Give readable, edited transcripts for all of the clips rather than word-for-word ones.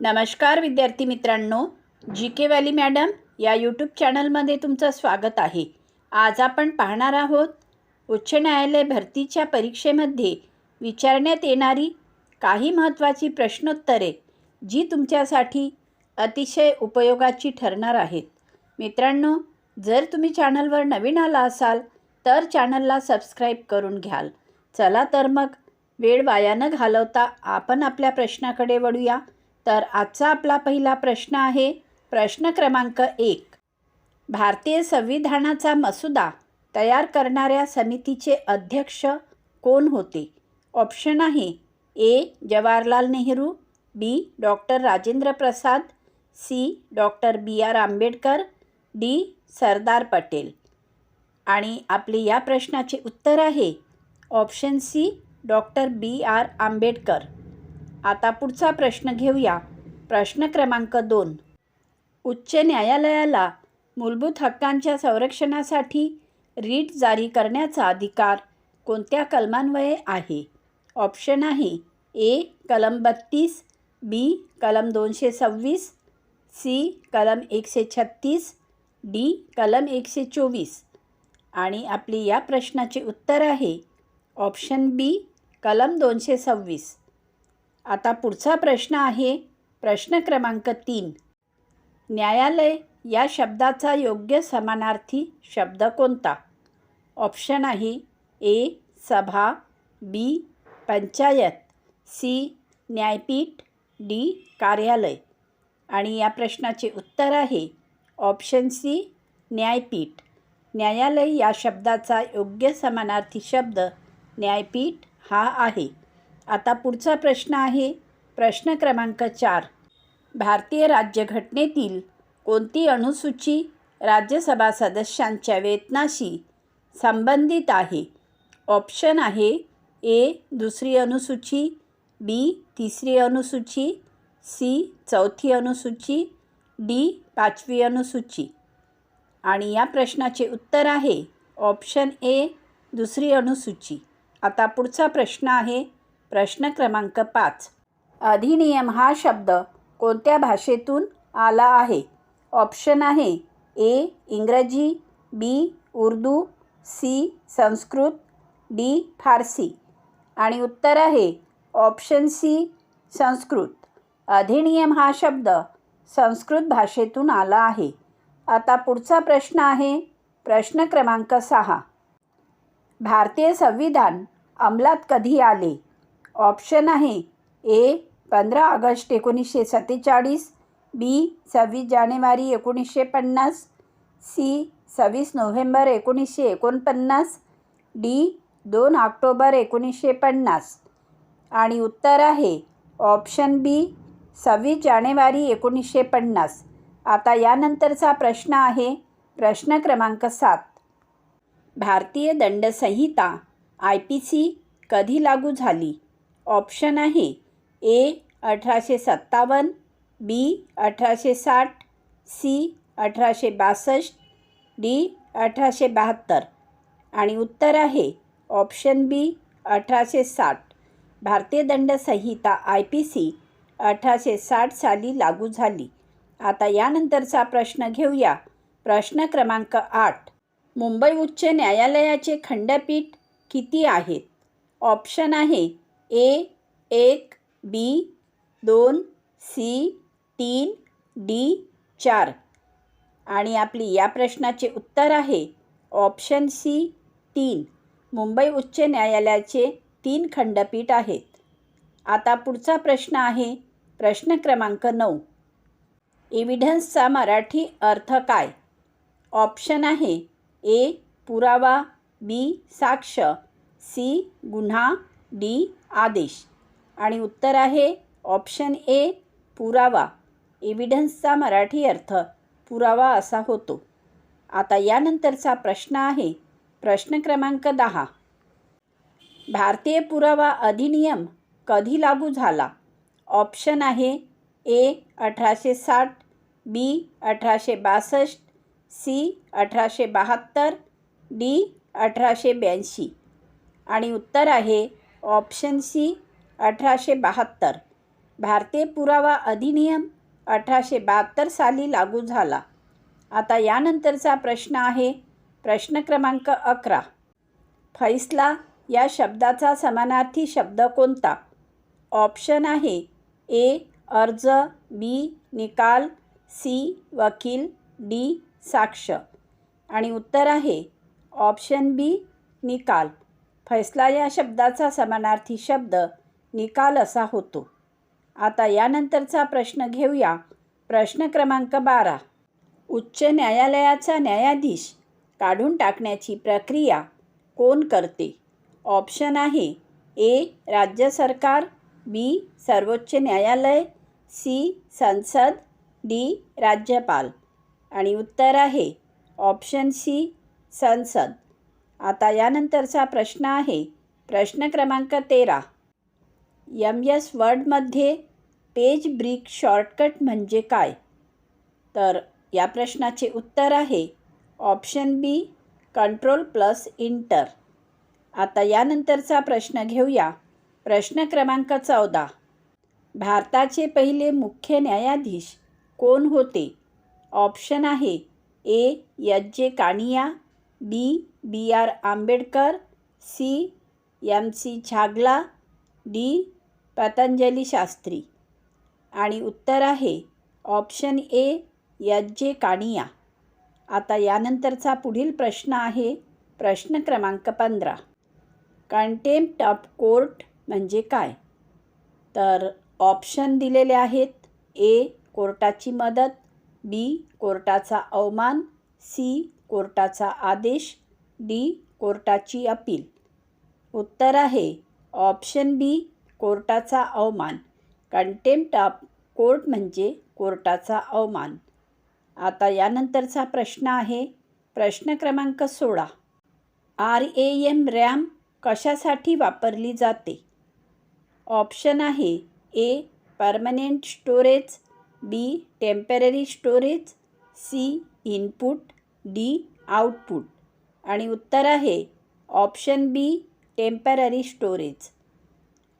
नमस्कार विद्यार्थी मित्रांनो, जी के व्हॅली मॅडम या यूट्यूब चॅनलमध्ये तुमचं स्वागत आहे। आज आपण पाहणार आहोत उच्च न्यायालय भरतीच्या परीक्षेमध्ये विचारण्यात येणारी काही महत्त्वाची प्रश्नोत्तरे जी तुमच्यासाठी अतिशय उपयोगाची ठरणार आहेत। मित्रांनो, जर तुम्ही चॅनलवर नवीन आला असाल तर चॅनलला सबस्क्राईब करून घ्याल। चला तर मग वेळ वाया न घालवता आपण आपल्या प्रश्नाकडे वळूया। तर आजचा आपला पहिला प्रश्न आहे प्रश्न क्रमांक 1। भारतीय संविधानाचा मसुदा तयार करणाऱ्या समितीचे अध्यक्ष कोण होते? ऑप्शन आहे A Jawaharlal Nehru, B doctor Rajendra Prasad, C doctor B R. Ambedkar, D Sardar Patel. आणि आपले या प्रश्नाचे उत्तर आहे option C doctor B R. Ambedkar. आता पुढचा प्रश्न घेऊया। प्रश्न क्रमांक 2। उच्च न्यायालयाला मूलभूत हक्कांच्या संरक्षणासाठी रीट जारी करण्याचा अधिकार कोणत्या कलमान्वये आहे? ऑप्शन आहे ए कलम 32, बी कलम 226, सी कलम 136, डी कलम 124। आणि आपली या प्रश्नाचे उत्तर आहे ऑप्शन बी कलम 226। आता पुढचा प्रश्न आहे प्रश्न क्रमांक 3। न्यायालय या शब्दाचा योग्य समानार्थी शब्द कोणता? ऑप्शन आहे ए सभा, बी पंचायत, सी न्यायपीठ, डी कार्यालय। आणि या प्रश्नाचे उत्तर आहे ऑप्शन सी न्यायपीठ। न्यायालय या शब्दाचा योग्य समानार्थी शब्द न्यायपीठ हा आहे। आता पुढचा प्रश्न आहे प्रश्न क्रमांक 4। भारतीय राज्यघटनेतील कोणती अनुसूची राज्यसभा सदस्यांच्या वेतनाशी संबंधित आहे? ऑप्शन आहे ए दुसरी अनुसूची, बी तिसरी अनुसूची, सी चौथी अनुसूची, डी पाचवी अनुसूची। आणि या प्रश्नाचे उत्तर आहे ऑप्शन ए दुसरी अनुसूची। आता पुढचा प्रश्न आहे प्रश्न क्रमांक 5। अधिनियम हा शब्द कोणत्या भाषेतून आला आहे? ऑप्शन आहे ए इंग्रजी, बी उर्दू, सी संस्कृत, डी फारसी। आणि उत्तर आहे ऑप्शन सी संस्कृत। अधिनियम हा शब्द संस्कृत भाषेतून आला आहे। आता पुढचा प्रश्न आहे प्रश्न क्रमांक 6। भारतीय संविधान अंमलात कधी आले? ऑप्शन आहे ए 15 ऑगस्ट 1947, बी 26 जानेवारी 1950, सी 26 नोव्हेंबर 1949, डी 2 ऑक्टोबर 1950। आणि उत्तर आहे ऑप्शन बी 26 जानेवारी 1950। आता यानंतरचा प्रश्न आहे प्रश्न क्रमांक 7। भारतीय दंडसंहिता IPC कधी लागू झाली? ऑप्शन आहे ए 1857, बी 1860, सी 1862, डी 1872। आणि उत्तर आहे ऑप्शन बी 1860। भारतीय दंडसंहिता IPC 1860 साली लागू झाली। आता यानंतरचा प्रश्न घेऊया प्रश्न क्रमांक 8। मुंबई उच्च न्यायालयाचे खंडपीठ किती आहेत? ऑप्शन आहे ए 1, बी 2, सी 3, डी 4। आणि आपली या प्रश्नाचे उत्तर आहे ऑप्शन सी 3। मुंबई उच्च न्यायालयाचे 3 खंडपीठ आहेत। आता पुढचा प्रश्न आहे प्रश्न क्रमांक 9। एव्हिडन्सचा मराठी अर्थ काय? ऑप्शन आहे ए पुरावा, बी साक्ष, सी गुन्हा, डी आदेश। आणि उत्तर आहे ऑप्शन ए पुरावा। एव्हिडन्सचा मराठी अर्थ पुरावा असा होतो। आता यानंतरचा प्रश्न आहे प्रश्न क्रमांक 10। भारतीय पुरावा अधिनियम कधी लागू झाला? ऑप्शन आहे ए 1860, बी 1862, सी 1872, डी 1882। आणि उत्तर आहे ऑप्शन सी 1872। भारतीय पुरावा अधिनियम 1872 साली लागू झाला. आता यानंतरचा प्रश्न आहे प्रश्न क्रमांक 11. फैसला या शब्दाचा समानार्थी शब्द कोणता? ऑप्शन आहे ए. अर्ज, बी. निकाल, सी. वकील, डी. साक्ष. आणि उत्तर आहे ऑप्शन बी. निकाल. फैसला या शब्दाचा समानार्थी शब्द निकाल असा होतो. आता यानंतरचा प्रश्न घेऊया. प्रश्न क्रमांक 12. उच्च न्यायालयाचा न्यायाधीश काढून टाकण्याची प्रक्रिया कोण करते? ऑप्शन आहे ए. राज्य सरकार, बी. सर्वोच्च न्यायालय, सी. संसद, डी. राज्यपाल. आणि उत्तर आहे ऑप्शन सी. संसद. आता यानंतरचा प्रश्न आहे प्रश्न क्रमांक 13. MS वर्डमध्ये पेज ब्रेक शॉर्टकट म्हणजे काय? तर या प्रश्नाचे उत्तर आहे ऑप्शन बी. Ctrl+Enter. आता यानंतरचा प्रश्न घेऊया. प्रश्न क्रमांक 14. भारताचे पहिले मुख्य न्यायाधीश कोण होते? ऑप्शन आहे A. J. Kania, B. BR. Ambedkar, C. MC. Chagla, D. Patanjali Shastri. आणि उत्तर आहे ऑप्शन ए. J. कानिया. आता यानंतरचा पुढील प्रश्न आहे प्रश्न क्रमांक 15. कंटेम्प्ट ऑफ कोर्ट म्हणजे काय? तर ऑप्शन दिलेले आहेत. ए. कोर्टाची मदत, बी. कोर्टाचा अवमान, सी. कोर्टाचा आदेश, डी. कोर्टाची अपील. उत्तर आहे ऑप्शन बी. कोर्टाचा अवमान. कंटेम्प्ट ऑफ कोर्ट म्हणजे कोर्टाचा अवमान. आता यानंतरचा प्रश्न आहे प्रश्न क्रमांक 16. RAM कशासाठी वापरली जाते? ऑप्शन आहे A. Permanent storage, B. Temporary storage, C. Input, D. Output. आणि उत्तर आहे ऑप्शन बी. Temporary storage.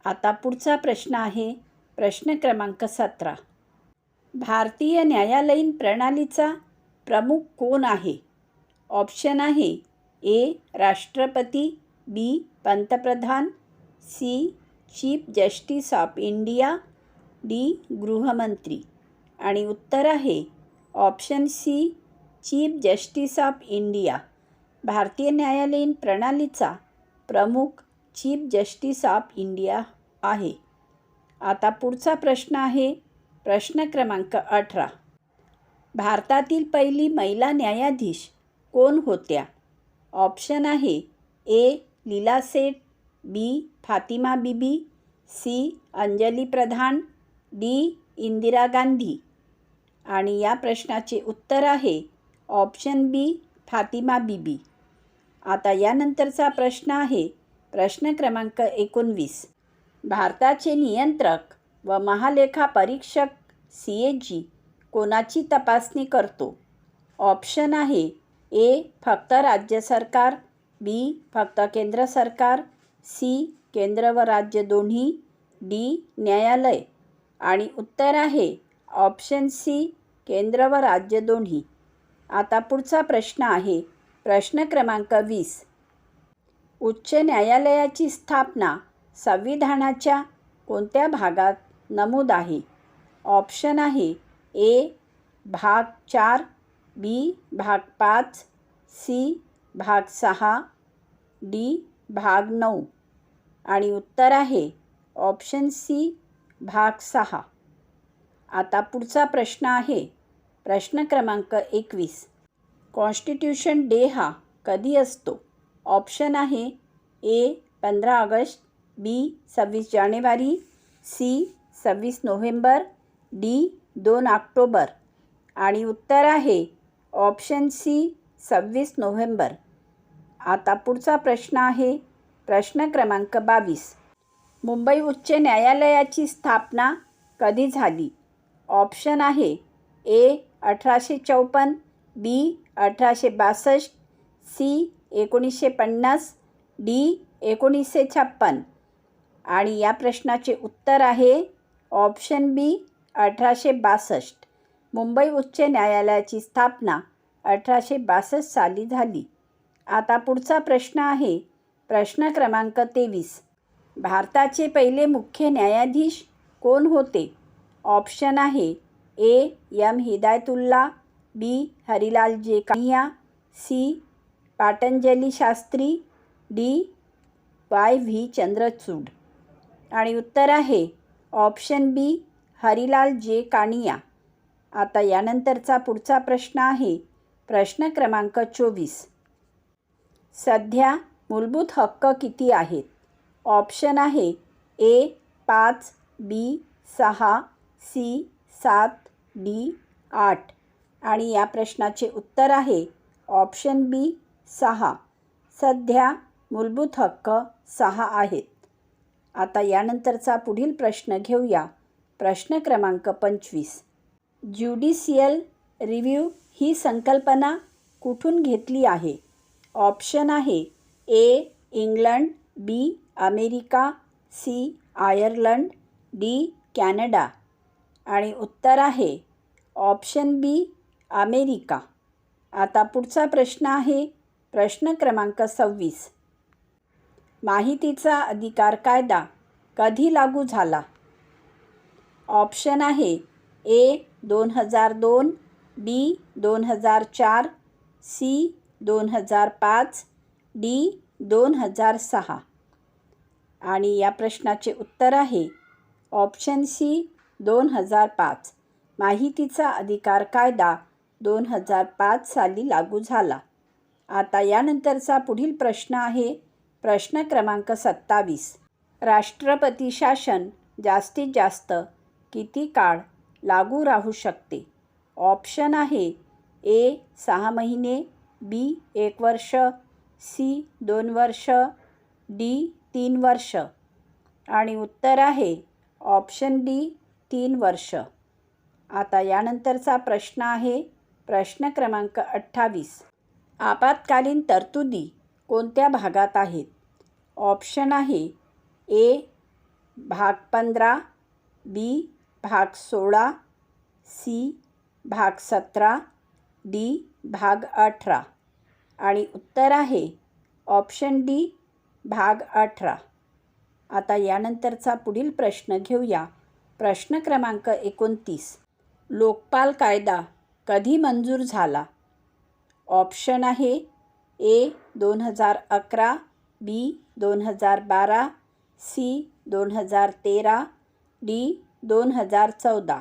आता पुढचा प्रश्न आहे प्रश्न क्रमांक 17. भारतीय न्यायालयीन प्रणालीचा प्रमुख कोण आहे? ऑप्शन आहे ए. राष्ट्रपती, बी. पंतप्रधान, C. Chief justice of India, D. गृहमंत्री. आणि उत्तर आहे option C. Chief justice of India. भारतीय न्यायालयीन प्रणालीचा प्रमुख चीफ जस्टिस ऑफ इंडिया आहे. आता पुढचा प्रश्न आहे प्रश्न क्रमांक 18. भारतातील पहिली महिला न्यायाधीश कोण होत्या? ऑप्शन आहे ए. लीला सेठ, बी. फातिमा बीबी, सी. अंजली प्रधान, डी. इंदिरा गांधी. आणि या प्रश्नाचे उत्तर आहे ऑप्शन बी. फातिमा बीबी. आता यानंतरचा प्रश्न आहे प्रश्न क्रमांक 19. भारताचे नियंत्रक व महालेखापरीक्षक CAG कोणाची तपासणी करतो? ऑप्शन आहे ए. फक्त राज्य सरकार, बी. फक्त केंद्र सरकार, सी. केंद्र व राज्य दोन्ही, डी. न्यायालय. आणि उत्तर आहे ऑप्शन सी. केंद्र व राज्य दोन्ही. आता पुढचा प्रश्न आहे प्रश्न क्रमांक 20. उच्च न्यायालयाची स्थापना संविधानाच्या कोणत्या भागात नमूद आहे? ऑप्शन आहे ए. भाग 4, बी. भाग 5, सी. भाग 6, डी. भाग 9. आणि उत्तर आहे ऑप्शन सी. भाग 6. आता पुढचा प्रश्न आहे प्रश्न क्रमांक 21. कॉन्स्टिट्यूशन डे हा कधी असतो? ऑप्शन आहे ए. 15 ऑगस्ट, बी. 26 जानेवारी, सी. 26 November, D. 2 ऑक्टोबर. आणि उत्तर आहे ऑप्शन सी. 26 नोव्हेंबर. आता पुढचा प्रश्न आहे प्रश्न क्रमांक 22. मुंबई उच्च न्यायालयाची स्थापना कधी झाली? ऑप्शन आहे ए. 1854, बी. 1862, सी. 1950, डी. 1956. आणि या प्रश्नाचे उत्तर आहे ऑप्शन बी 1862. मुंबई उच्च न्यायालयाची स्थापना 1862 साली झाली. आता पुढचा प्रश्न आहे प्रश्न क्रमांक 23. भारताचे पहिले मुख्य न्यायाधीश कोण होते? ऑप्शन आहे A. M. Hidayatullah, B. Harilal J Kania, C. Patanjali Shastri, D. Y. V. Chandrachud. आणि उत्तर आहे ऑप्शन बी. हरिलाल जे कानिया. आता यानंतरचा पुढचा प्रश्न आहे प्रश्न क्रमांक 24. सध्या मूलभूत हक्क किती आहेत? ऑप्शन आहे ए. 5, बी. 6, सी. 7, डी. 8. आणि या प्रश्नाचे उत्तर आहे ऑप्शन बी. 6. सध्या मूलभूत हक्क 6 आहेत. आता यानंतरचा पुढील प्रश्न घेऊया. प्रश्न क्रमांक 25. ज्युडिशियल रिव्ह्यू ही संकल्पना कुठून घेतली आहे? ऑप्शन आहे A. England, B. America, C. Ireland, D. Canada. आणि उत्तर आहे ऑप्शन बी. अमेरिका. आता पुढचा प्रश्न आहे प्रश्न क्रमांक 26. माहितीचा अधिकार कायदा कधी लागू झाला? ऑप्शन आहे ए. 2002, बी. 2004, सी. 2005, डी. 2006. आणि या प्रश्नाचे उत्तर आहे ऑप्शन सी. 2005. माहितीचा अधिकार कायदा 2005 साली लागू झाला. आता यानंतरचा पुढील प्रश्न आहे प्रश्न क्रमांक 27. राष्ट्रपती शासन जास्तीत जास्त किती काळ लागू राहू शकते? ऑप्शन आहे ए. 6 महिने, बी. 1 वर्ष, सी. 2 वर्ष, डी. 3 वर्ष. आणि उत्तर आहे ऑप्शन डी. 3 वर्ष. आता यानंतरचा प्रश्न आहे प्रश्न क्रमांक 28. आपत्कालीन तरतुदी कोणत्या भागात आहेत? ऑप्शन आहे ए. भाग 15, बी. भाग 16, सी. भाग 17, डी. भाग 18. आणि उत्तर आहे ऑप्शन डी. भाग 18. आता यानंतरचा पुढील प्रश्न घेऊया. प्रश्न क्रमांक 29. लोकपाल कायदा कधी मंजूर झाला? ऑप्शन आहे ए. 2011, बी. 2012, सी. 2013, डी. 2014.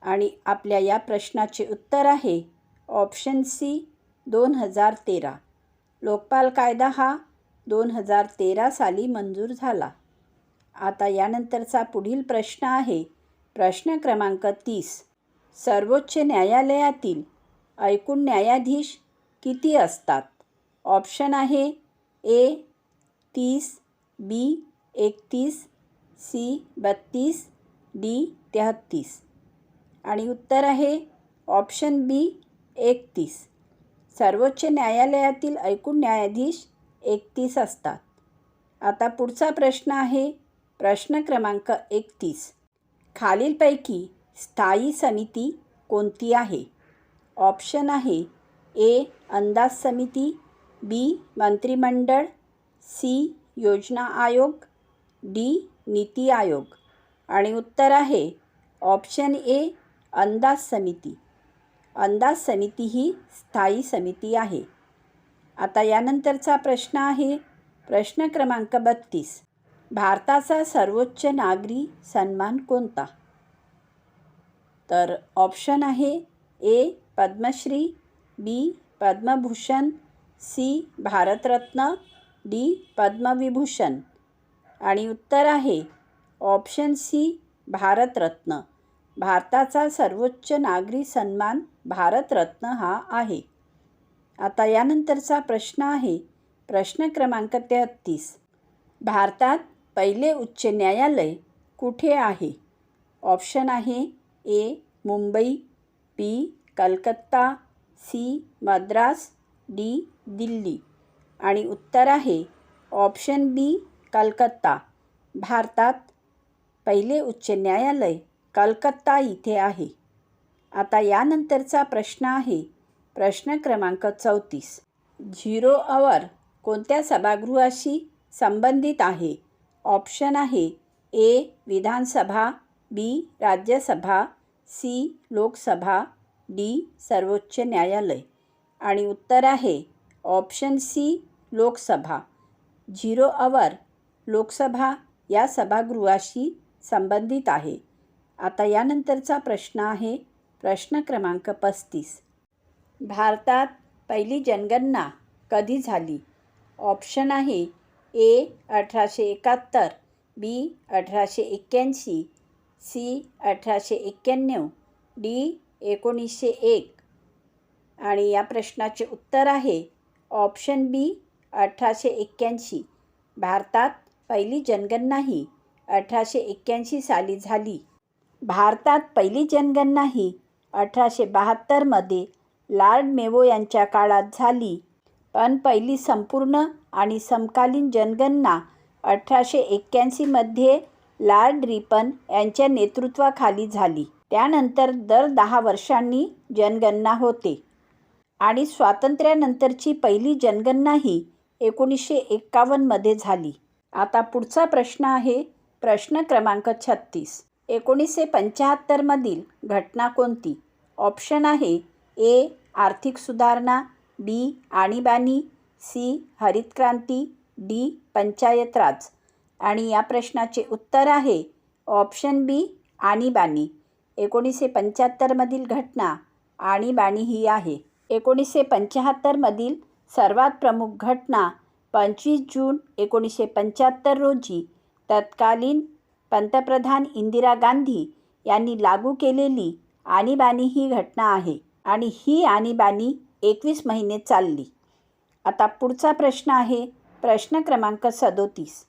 आणि आपल्या या प्रश्नाचे उत्तर आहे ऑप्शन सी. 2013. लोकपाल कायदा हा 2013 साली मंजूर झाला. आता यानंतरचा पुढील प्रश्न आहे प्रश्न क्रमांक 30. सर्वोच्च न्यायालयातील एकूण न्यायाधीश किती असतात? ऑप्शन आहे ए. 30, बी. 31, सी. 32, डी. 33. आणि उत्तर आहे ऑप्शन बी. 31. सर्वोच्च न्यायालयातील एकूण न्यायाधीश 31 असतात. आता पुढचा प्रश्न आहे प्रश्न क्रमांक 31. खालीलपैकी स्थायी समिती कोणती आहे? ऑप्शन आहे ए. अंदाज समिती, बी. मंत्रिमंडळ, सी. योजना आयोग, डी. नीती आयोग. आणि उत्तर आहे ऑप्शन ए. अंदाज समिती. अंदाज समिती ही स्थायी समिती आहे. आता यानंतरचा प्रश्न आहे प्रश्न क्रमांक 32. भारताचा सर्वोच्च नागरी सन्मान कोणता? तर ऑप्शन आहे ए. पद्मश्री, बी. पद्मभूषण, सी. भारतरत्न, डी. पद्मविभूषण. आणि उत्तर आहे ऑप्शन सी. भारतरत्न. भारताचा सर्वोच्च नागरी सन्मान भारतरत्न हा आहे. आता यानंतरचा प्रश्न आहे प्रश्न क्रमांक 33. भारतात पहिले उच्च न्यायालय कुठे आहे? ऑप्शन आहे ए. मुंबई, बी. कलकत्ता, सी. मद्रास, डी. दिल्ली. आणि उत्तर आहे ऑप्शन बी. कलकत्ता. भारतात पहिले उच्च न्यायालय कलकत्ता इथे आहे. आता यानंतरचा प्रश्न आहे प्रश्न क्रमांक 34. 0 आवर कोणत्या सभागृहाशी संबंधित आहे? ऑप्शन आहे ए. विधानसभा, बी. राज्यसभा, सी. लोकसभा, डी. सर्वोच्च न्यायालय. आणि उत्तर आहे ऑप्शन सी. लोकसभा. 0 आवर लोकसभा या सभागृहाशी संबंधित आहे. आता यानंतरचा प्रश्न आहे प्रश्न क्रमांक 35. भारतात पहिली जनगणना कधी झाली? ऑप्शन आहे ए. 1871, बी. 1881, सी. 1891, डी. 1901. आणि या प्रश्नाचे उत्तर आहे ऑप्शन बी. 1881. भारतात पहिली जनगणना ही 1881 साली झाली. भारतात पहिली जनगणना ही 1872मध्ये लॉर्ड मेयो यांच्या काळात झाली. पण पहिली संपूर्ण आणि समकालीन जनगणना 1881मध्ये लॉर्ड रिपन यांच्या नेतृत्वाखाली झाली. त्यानंतर दर 10 वर्षांनी जनगणना होते. आणि स्वातंत्र्यानंतरची पहिली जनगणना ही 1951मध्ये झाली. आता पुढचा प्रश्न आहे प्रश्न क्रमांक 36. 1975मधील घटना कोणती? ऑप्शन आहे ए. आर्थिक सुधारणा, बी. आणीबाणी, सी. हरित क्रांती, डी. पंचायत राज. आणि या प्रश्नाचे उत्तर आहे ऑप्शन बी. आणीबाणी. 1975मधील घटना आणीबाणी ही आहे. 1975मधील सर्वात प्रमुख घटना 25 जून 1975 रोजी तत्कालीन पंतप्रधान इंदिरा गांधी यांनी लागू केलेली आणीबाणी ही घटना आहे. आणि ही आणीबाणी 21 महिने चालली. आता पुढचा प्रश्न आहे प्रश्न क्रमांक 37.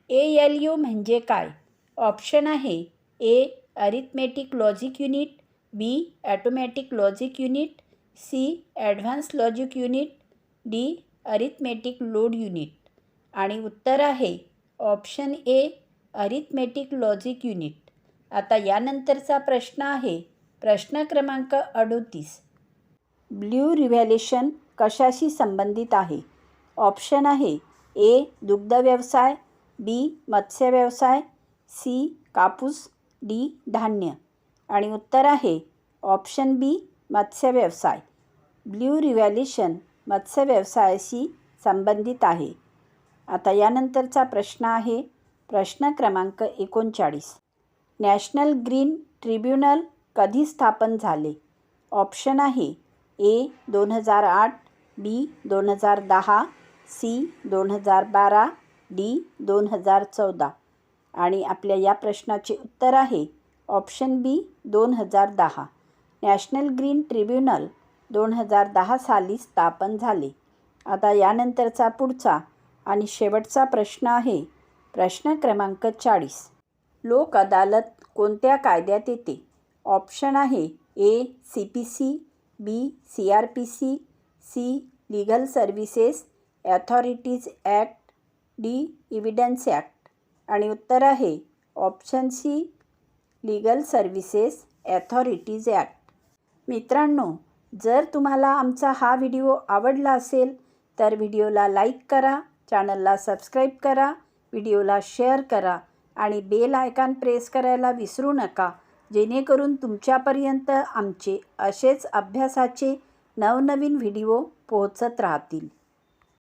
ALU म्हणजे काय? ऑप्शन आहे A. Arithmetic logic unit, B. Automatic logic unit, C. Advance logic unit, D. Arithmetic load unit. आणि उत्तर आहे option A. Arithmetic logic unit. आता यानंतरचा प्रश्न आहे प्रश्न क्रमांक 38. ब्ल्यू रिव्हॉल्यूशन कशाशी संबंधित आहे? ऑप्शन आहे ए. दुग्ध व्यवसाय, बी. मत्स्य व्यवसाय, सी. कापूस, डी. धान्य. आणि उत्तर आहे ऑप्शन बी. मत्स्य व्यवसाय. ब्ल्यू रिव्हॉल्यूशन मत्स्य व्यवसायाशी संबंधित आहे. आता यानंतरचा प्रश्न आहे प्रश्न क्रमांक 39. नॅशनल ग्रीन ट्रिब्युनल कधी स्थापन झाले? ऑप्शन आहे ए. 2008, बी. 2010, सी. 2012, डी. 2014. आणि आपल्या या प्रश्नाचे उत्तर आहे ऑप्शन बी. 2010. नॅशनल ग्रीन ट्रिब्युनल 2010 साली स्थापन झाले. आता यानंतरचा पुढचा आणि शेवटचा प्रश्न आहे प्रश्न क्रमांक 40. लोक अदालत कोणत्या कायद्यात येते? ऑप्शन आहे A. CPC, B. CRPC, C. Legal services authorities act, D. Evidence act. आणि उत्तर आहे option C. Legal services authorities act. मित्रांनो, जर तुम्हाला आमचा हा व्हिडिओ आवडला असेल तर व्हिडिओला लाईक करा, चॅनलला सबस्क्राईब करा, व्हिडिओला शेअर करा आणि बेल आयकॉन प्रेस करायला विसरू नका, जेणेकरून तुमच्यापर्यंत आमचे असेच अभ्यासाचे नवनवीन व्हिडिओ पोहोचत राहतील.